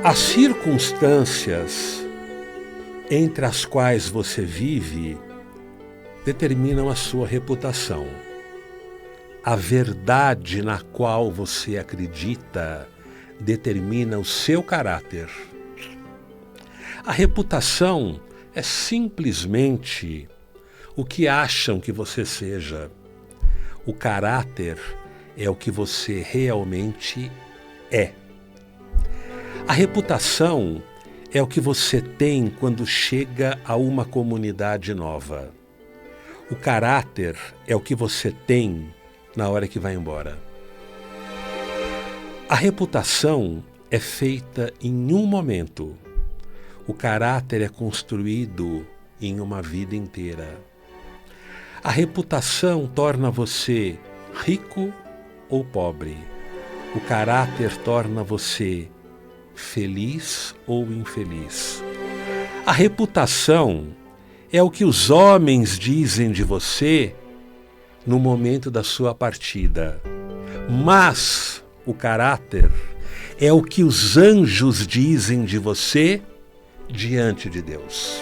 As circunstâncias entre as quais você vive determinam a sua reputação. A verdade na qual você acredita determina o seu caráter. A reputação é simplesmente o que acham que você seja. O caráter é o que você realmente é. A reputação é o que você tem quando chega a uma comunidade nova. O caráter é o que você tem na hora que vai embora. A reputação é feita em um momento. O caráter é construído em uma vida inteira. A reputação torna você rico ou pobre. O caráter torna você feliz ou infeliz. A reputação é o que os homens dizem de você no momento da sua partida. Mas o caráter é o que os anjos dizem de você diante de Deus.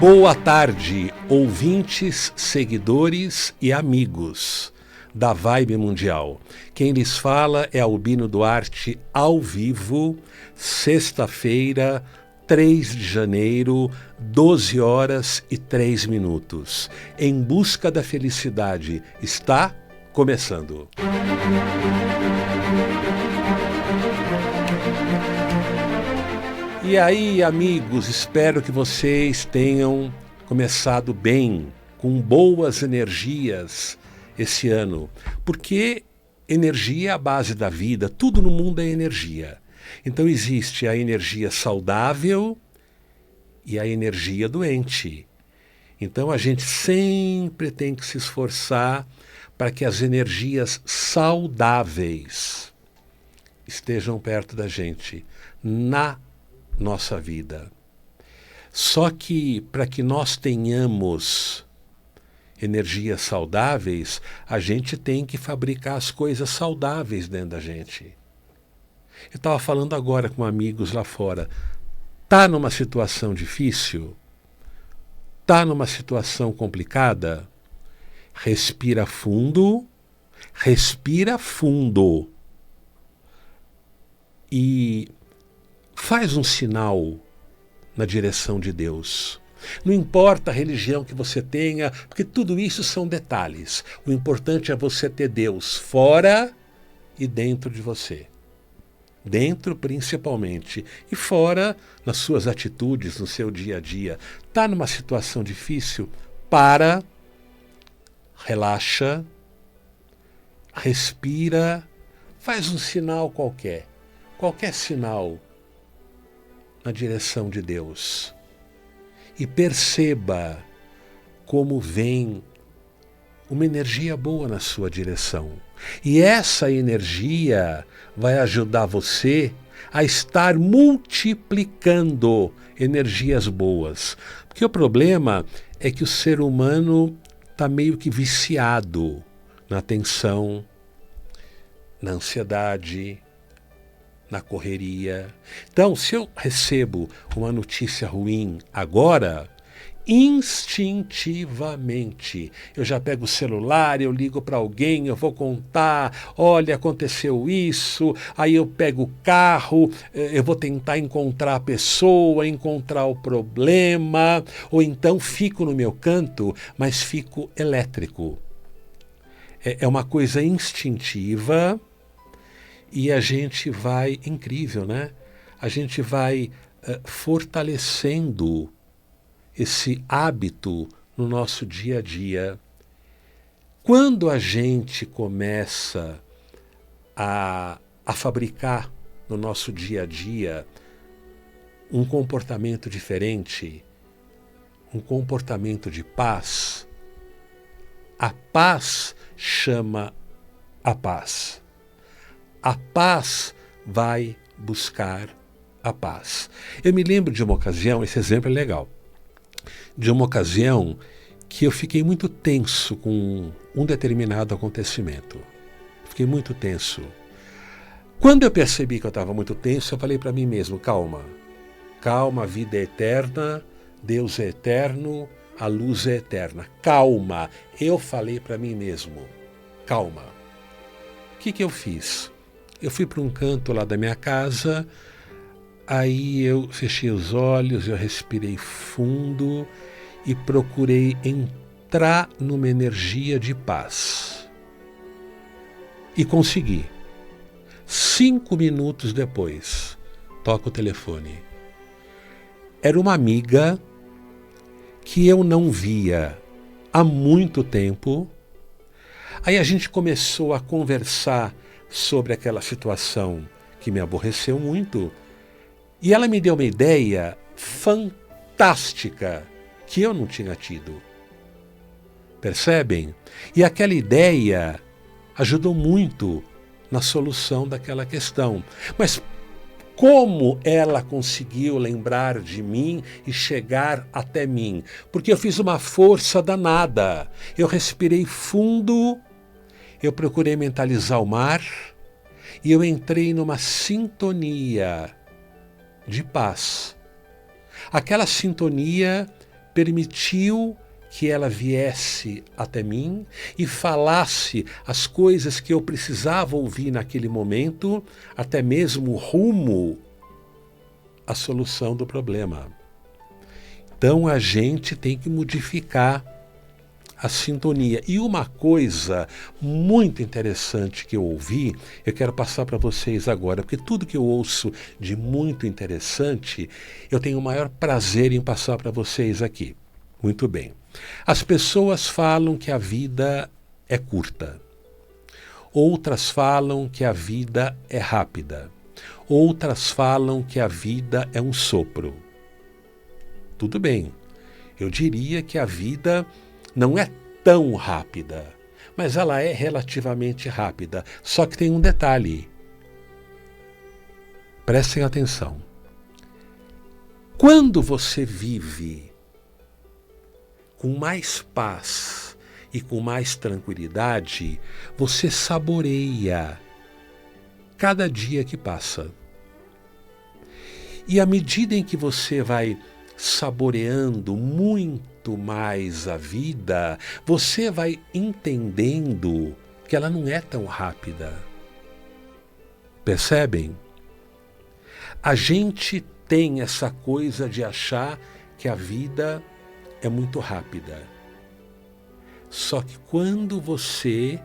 Boa tarde, ouvintes, seguidores e amigos da Vibe Mundial. Quem lhes fala é Albino Duarte, ao vivo, sexta-feira, 3 de janeiro, 12 horas e 3 minutos. Em busca da felicidade está começando. E aí, amigos, espero que vocês tenham começado bem, com boas energias esse ano, porque energia é a base da vida, tudo no mundo é energia. Então existe a energia saudável e a energia doente. Então a gente sempre tem que se esforçar para que as energias saudáveis estejam perto da gente, na nossa vida. Só que para que nós tenhamos energias saudáveis, a gente tem que fabricar as coisas saudáveis dentro da gente. Eu estava falando agora com amigos lá fora. Tá numa situação difícil? Tá numa situação complicada? Respira fundo e faz um sinal na direção de Deus. Não importa a religião que você tenha, porque tudo isso são detalhes. O importante é você ter Deus fora e dentro de você. Dentro principalmente, e fora nas suas atitudes, no seu dia a dia. Está numa situação difícil? Para, relaxa, respira, faz um sinal qualquer sinal na direção de Deus. E perceba como vem uma energia boa na sua direção. E essa energia vai ajudar você a estar multiplicando energias boas. Porque o problema é que o ser humano está meio que viciado na tensão, na ansiedade, na correria. Então, se eu recebo uma notícia ruim agora, instintivamente, eu já pego o celular, eu ligo para alguém, eu vou contar, olha, aconteceu isso, aí eu pego o carro, eu vou tentar encontrar a pessoa, encontrar o problema, ou então fico no meu canto, mas fico elétrico. É uma coisa instintiva. E a gente vai, incrível, né? A gente vai fortalecendo esse hábito no nosso dia a dia. Quando a gente começa a fabricar no nosso dia a dia um comportamento diferente, um comportamento de paz, a paz chama a paz. A paz vai buscar a paz. Eu me lembro de uma ocasião, esse exemplo é legal, de uma ocasião que eu fiquei muito tenso com um determinado acontecimento. Fiquei muito tenso. Quando eu percebi que eu estava muito tenso, eu falei para mim mesmo, calma. Calma, a vida é eterna, Deus é eterno, a luz é eterna. Calma. Eu falei para mim mesmo, calma. O que eu fiz? Eu fui para um canto lá da minha casa, aí eu fechei os olhos, eu respirei fundo e procurei entrar numa energia de paz. E consegui. 5 minutos depois, toca o telefone. Era uma amiga que eu não via há muito tempo. Aí a gente começou a conversar sobre aquela situação que me aborreceu muito. E ela me deu uma ideia fantástica que eu não tinha tido. Percebem? E aquela ideia ajudou muito na solução daquela questão. Mas como ela conseguiu lembrar de mim e chegar até mim? Porque eu fiz uma força danada. Eu respirei fundo, eu procurei mentalizar o mar e eu entrei numa sintonia de paz. Aquela sintonia permitiu que ela viesse até mim e falasse as coisas que eu precisava ouvir naquele momento, até mesmo rumo à solução do problema. Então a gente tem que modificar a sintonia. E uma coisa muito interessante que eu ouvi, eu quero passar para vocês agora, porque tudo que eu ouço de muito interessante, eu tenho o maior prazer em passar para vocês aqui. Muito bem. As pessoas falam que a vida é curta. Outras falam que a vida é rápida. Outras falam que a vida é um sopro. Tudo bem. Eu diria que a vida não é tão rápida, mas ela é relativamente rápida. Só que tem um detalhe. Prestem atenção. Quando você vive com mais paz e com mais tranquilidade, você saboreia cada dia que passa. E à medida em que você vai saboreando muito mais a vida, você vai entendendo que ela não é tão rápida. Percebem? A gente tem essa coisa de achar que a vida é muito rápida. Só que quando você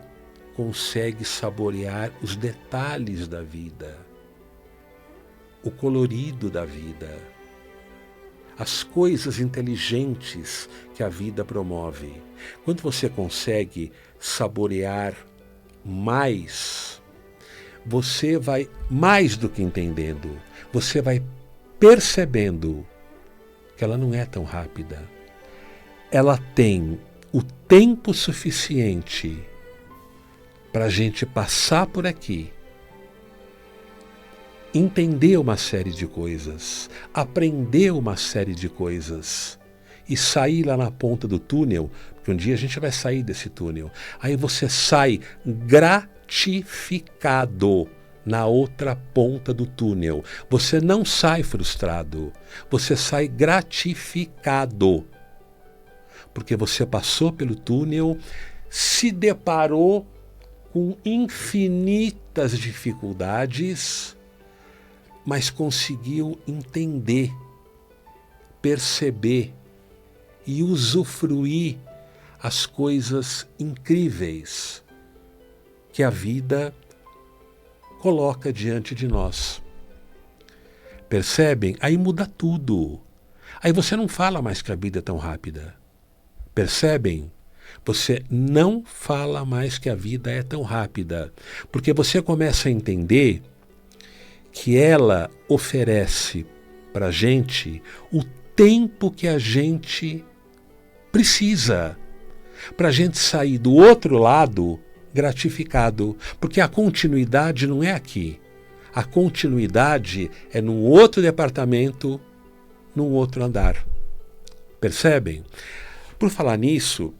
consegue saborear os detalhes da vida, o colorido da vida, as coisas inteligentes que a vida promove, quando você consegue saborear mais, você vai mais do que entendendo, você vai percebendo que ela não é tão rápida. Ela tem o tempo suficiente para a gente passar por aqui, entender uma série de coisas, aprender uma série de coisas e sair lá na ponta do túnel, porque um dia a gente vai sair desse túnel. Aí você sai gratificado na outra ponta do túnel. Você não sai frustrado, você sai gratificado. Porque você passou pelo túnel, se deparou com infinitas dificuldades, mas conseguiu entender, perceber e usufruir as coisas incríveis que a vida coloca diante de nós. Percebem? Aí muda tudo. Aí você não fala mais que a vida é tão rápida. Percebem? Você não fala mais que a vida é tão rápida, porque você começa a entender que ela oferece para a gente o tempo que a gente precisa, para a gente sair do outro lado gratificado, porque a continuidade não é aqui. A continuidade é num outro departamento, num outro andar. Percebem? Por falar nisso,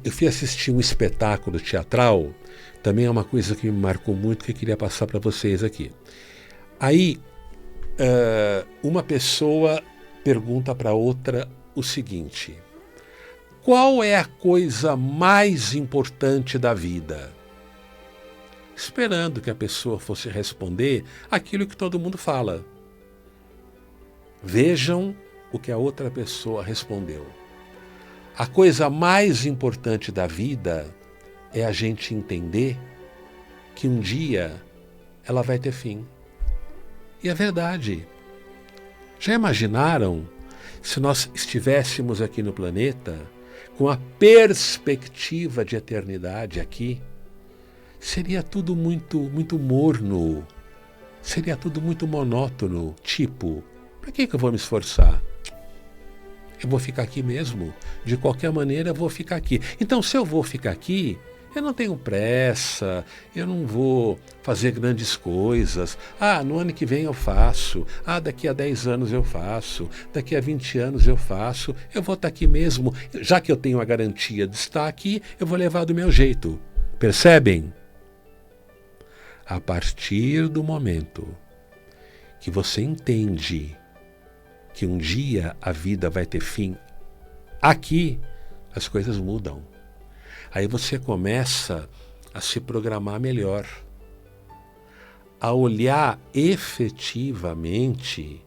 eu fui assistir um espetáculo teatral, também é uma coisa que me marcou muito, que eu queria passar para vocês aqui. Aí, uma pessoa pergunta para outra o seguinte: qual é a coisa mais importante da vida? Esperando que a pessoa fosse responder aquilo que todo mundo fala. Vejam o que a outra pessoa respondeu. A coisa mais importante da vida é a gente entender que um dia ela vai ter fim. E é verdade. Já imaginaram se nós estivéssemos aqui no planeta com a perspectiva de eternidade aqui? Seria tudo muito morno, seria tudo muito monótono, tipo, para que eu vou me esforçar? Eu vou ficar aqui mesmo, de qualquer maneira eu vou ficar aqui. Então se eu vou ficar aqui, eu não tenho pressa, eu não vou fazer grandes coisas. No ano que vem eu faço, daqui a 10 anos eu faço, daqui a 20 anos eu faço, eu vou estar aqui mesmo. Já que eu tenho a garantia de estar aqui, eu vou levar do meu jeito. Percebem? A partir do momento que você entende que um dia a vida vai ter fim aqui, as coisas mudam. Aí você começa a se programar melhor, a olhar efetivamente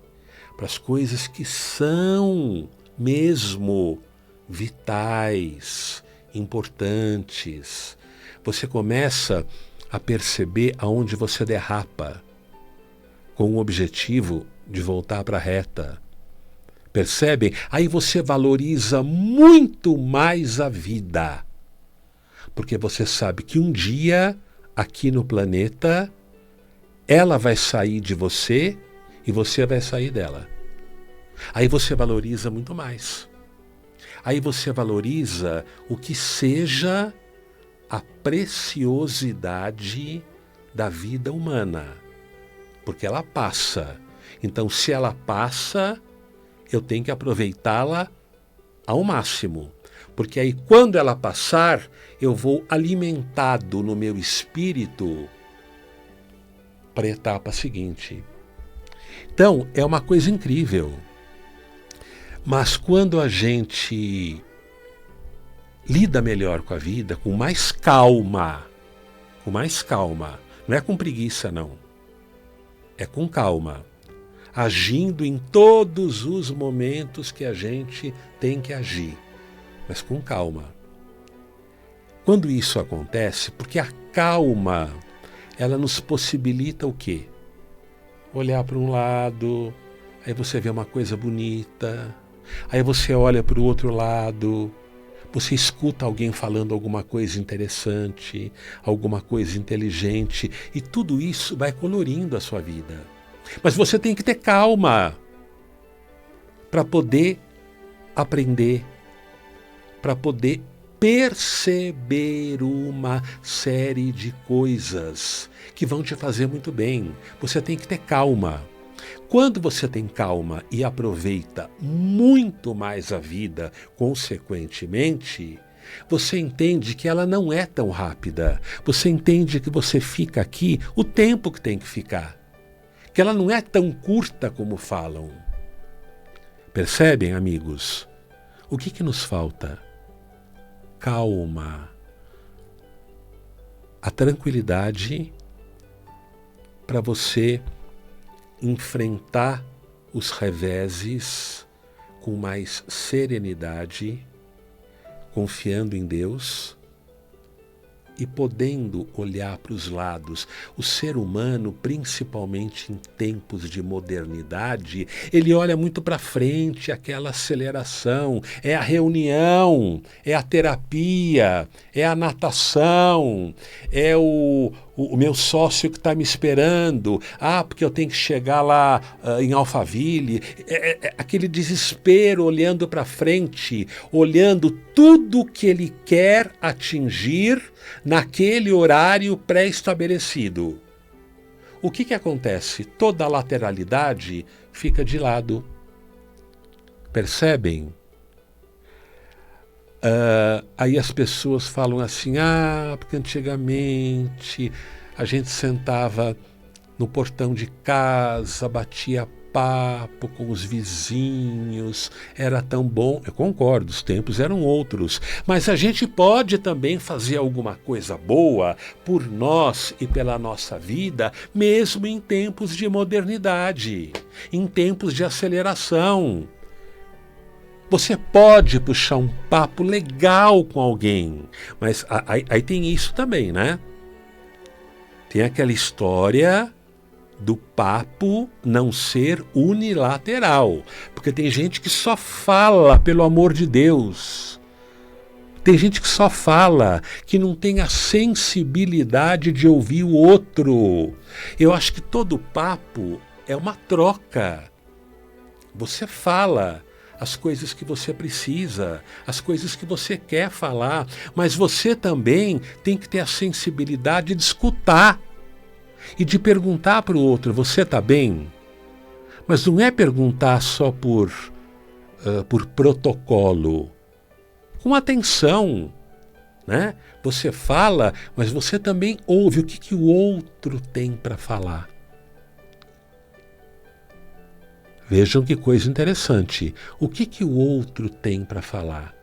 para as coisas que são mesmo vitais, importantes. Você começa a perceber aonde você derrapa, com o objetivo de voltar para a reta. Percebem? Aí você valoriza muito mais a vida. Porque você sabe que um dia, aqui no planeta, ela vai sair de você e você vai sair dela. Aí você valoriza muito mais. Aí você valoriza o que seja a preciosidade da vida humana. Porque ela passa. Então, se ela passa, eu tenho que aproveitá-la ao máximo. Porque aí, quando ela passar, eu vou alimentado no meu espírito para a etapa seguinte. Então, é uma coisa incrível. Mas quando a gente lida melhor com a vida, com mais calma, não é com preguiça, não. É com calma, agindo em todos os momentos que a gente tem que agir, mas com calma. Quando isso acontece, porque a calma, ela nos possibilita o quê? Olhar para um lado, aí você vê uma coisa bonita, aí você olha para o outro lado, você escuta alguém falando alguma coisa interessante, alguma coisa inteligente, e tudo isso vai colorindo a sua vida. Mas você tem que ter calma para poder aprender, para poder perceber uma série de coisas que vão te fazer muito bem. Você tem que ter calma. Quando você tem calma e aproveita muito mais a vida, consequentemente, você entende que ela não é tão rápida. Você entende que você fica aqui o tempo que tem que ficar. Que ela não é tão curta como falam. Percebem, amigos? O que nos falta? Calma. A tranquilidade para você enfrentar os reveses com mais serenidade, confiando em Deus e podendo olhar para os lados. O ser humano, principalmente em tempos de modernidade, ele olha muito para frente, aquela aceleração, é a reunião, é a terapia, é a natação, é o meu sócio que está me esperando, porque eu tenho que chegar lá em Alphaville, aquele desespero olhando para frente, olhando tudo que ele quer atingir naquele horário pré-estabelecido. O que acontece? Toda a lateralidade fica de lado. Percebem? Aí as pessoas falam assim, porque antigamente a gente sentava no portão de casa, batia papo com os vizinhos, era tão bom. Eu concordo, os tempos eram outros, mas a gente pode também fazer alguma coisa boa por nós e pela nossa vida, mesmo em tempos de modernidade, em tempos de aceleração. Você pode puxar um papo legal com alguém, mas aí tem isso também, né? Tem aquela história do papo não ser unilateral, porque tem gente que só fala pelo amor de Deus. Tem gente que só fala, que não tem a sensibilidade de ouvir o outro. Eu acho que todo papo é uma troca. Você fala as coisas que você precisa, as coisas que você quer falar, mas você também tem que ter a sensibilidade de escutar e de perguntar para o outro, você está bem? Mas não é perguntar só por protocolo, com atenção, né? Você fala, mas você também ouve o que o outro tem para falar. Vejam que coisa interessante. O que o outro tem para falar?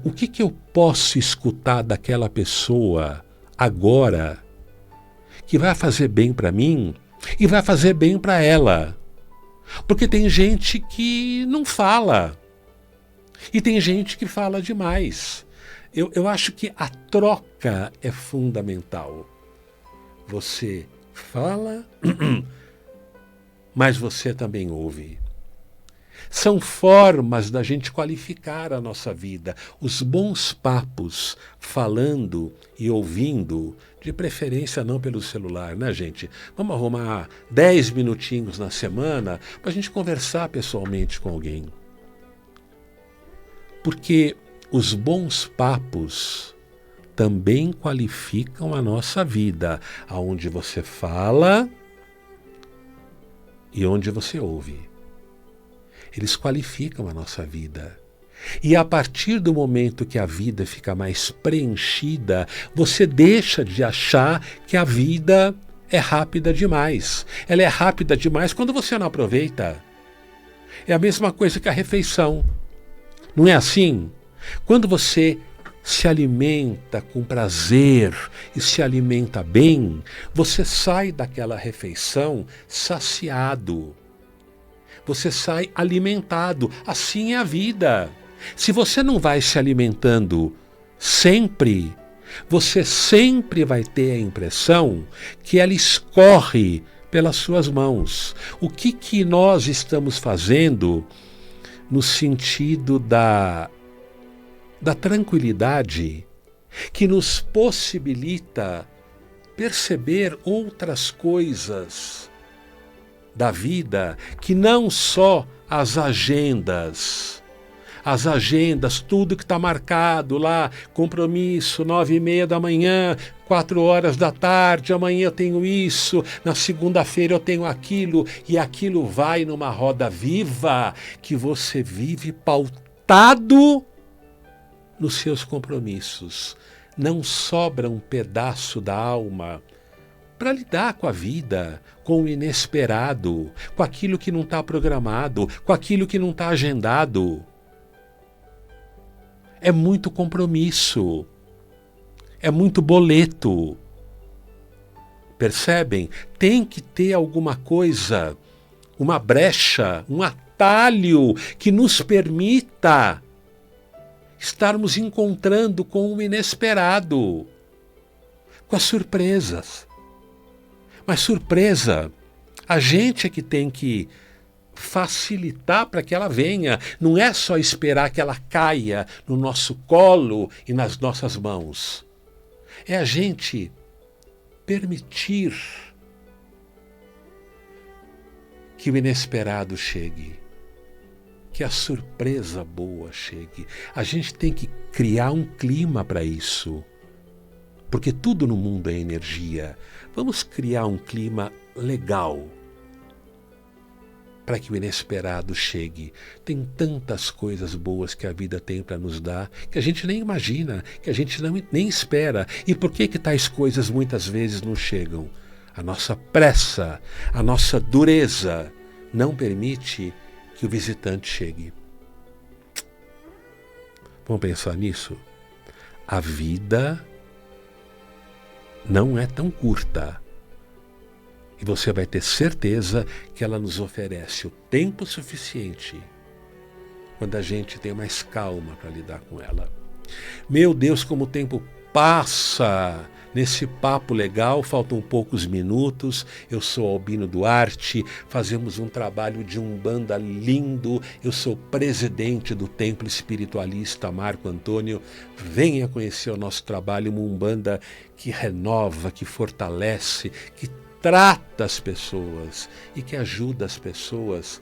O que eu posso escutar daquela pessoa agora que vai fazer bem para mim e vai fazer bem para ela? Porque tem gente que não fala e tem gente que fala demais. Eu acho que a troca é fundamental. Você fala, mas você também ouve. São formas da gente qualificar a nossa vida. Os bons papos, falando e ouvindo, de preferência não pelo celular, né, gente? Vamos arrumar 10 minutinhos na semana para a gente conversar pessoalmente com alguém. Porque os bons papos também qualificam a nossa vida, aonde você fala e onde você ouve. Eles qualificam a nossa vida. E a partir do momento que a vida fica mais preenchida, você deixa de achar que a vida é rápida demais. Ela é rápida demais quando você não aproveita. É a mesma coisa que a refeição. Não é assim? Quando você se alimenta com prazer e se alimenta bem, você sai daquela refeição saciado. Você sai alimentado. Assim é a vida. Se você não vai se alimentando sempre, você sempre vai ter a impressão que ela escorre pelas suas mãos. O que nós estamos fazendo no sentido da tranquilidade que nos possibilita perceber outras coisas da vida, que não só as agendas, tudo que está marcado lá, compromisso, 9h30 da manhã, 4 da tarde, amanhã eu tenho isso, na segunda-feira eu tenho aquilo, e aquilo vai numa roda viva, que você vive pautado nos seus compromissos. Não sobra um pedaço da alma para lidar com a vida, com o inesperado, com aquilo que não está programado, com aquilo que não está agendado. É muito compromisso, é muito boleto. Percebem? Tem que ter alguma coisa, uma brecha, um atalho que nos permita estarmos encontrando com o inesperado, com as surpresas. Mas surpresa, a gente é que tem que facilitar para que ela venha. Não é só esperar que ela caia no nosso colo e nas nossas mãos. É a gente permitir que o inesperado chegue, que a surpresa boa chegue. A gente tem que criar um clima para isso. Porque tudo no mundo é energia. Vamos criar um clima legal. para que o inesperado chegue. Tem tantas coisas boas que a vida tem para nos dar, que a gente nem imagina, que a gente nem espera. E por que tais coisas muitas vezes não chegam? A nossa pressa, a nossa dureza não permite que o visitante chegue. Vamos pensar nisso? A vida não é tão curta. E você vai ter certeza que ela nos oferece o tempo suficiente quando a gente tem mais calma para lidar com ela. Meu Deus, como o tempo passa nesse papo legal, faltam poucos minutos. Eu sou Albino Duarte, fazemos um trabalho de umbanda lindo. Eu sou presidente do Templo Espiritualista Marco Antônio. Venha conhecer o nosso trabalho, uma umbanda que renova, que fortalece, que trata as pessoas e que ajuda as pessoas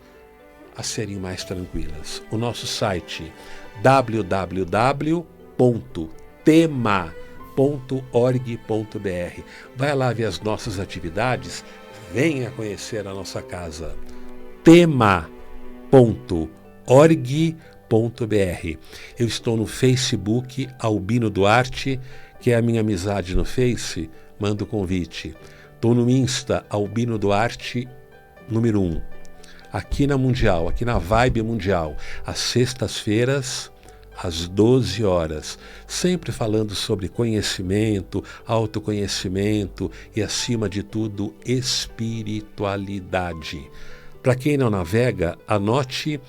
a serem mais tranquilas. O nosso site www.tema.org.br. Vai lá ver as nossas atividades, venha conhecer a nossa casa. tema.org.br. Eu estou no Facebook Albino Duarte, que é a minha amizade no Face, manda o convite. Estou no Insta, Albino Duarte, número 1. Aqui na Mundial, aqui na Vibe Mundial, às sextas-feiras, às 12 horas. Sempre falando sobre conhecimento, autoconhecimento e, acima de tudo, espiritualidade. Para quem não navega, anote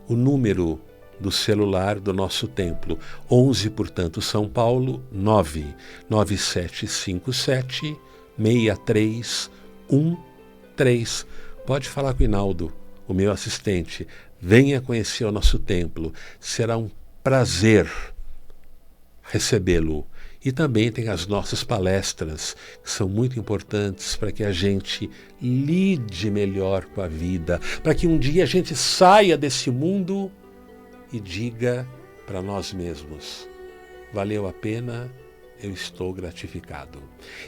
o número do celular do nosso templo. 11, portanto, São Paulo, 99757 6313. Pode falar com o Hinaldo, o meu assistente. Venha conhecer o nosso templo. Será um prazer recebê-lo. E também tem as nossas palestras, que são muito importantes para que a gente lide melhor com a vida, para que um dia a gente saia desse mundo e diga para nós mesmos: valeu a pena, eu estou gratificado.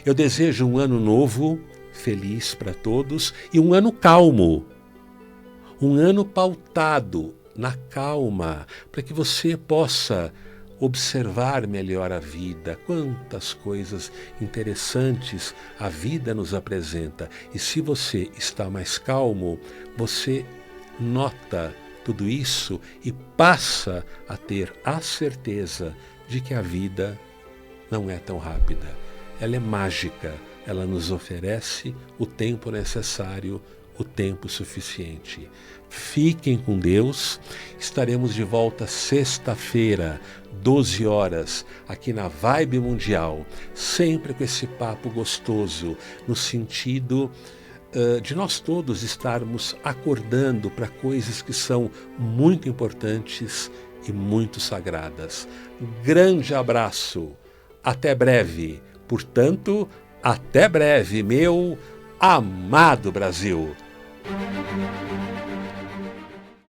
Eu desejo um ano novo, feliz para todos, e um ano calmo, um ano pautado na calma, para que você possa observar melhor a vida. Quantas coisas interessantes a vida nos apresenta. E se você está mais calmo, você nota tudo isso e passa a ter a certeza de que a vida não é tão rápida. Ela é mágica, ela nos oferece o tempo necessário, o tempo suficiente. Fiquem com Deus. Estaremos de volta sexta-feira, 12 horas, aqui na Vibe Mundial, sempre com esse papo gostoso, no sentido de nós todos estarmos acordando para coisas que são muito importantes e muito sagradas. Grande abraço, até breve. Portanto, até breve, meu amado Brasil.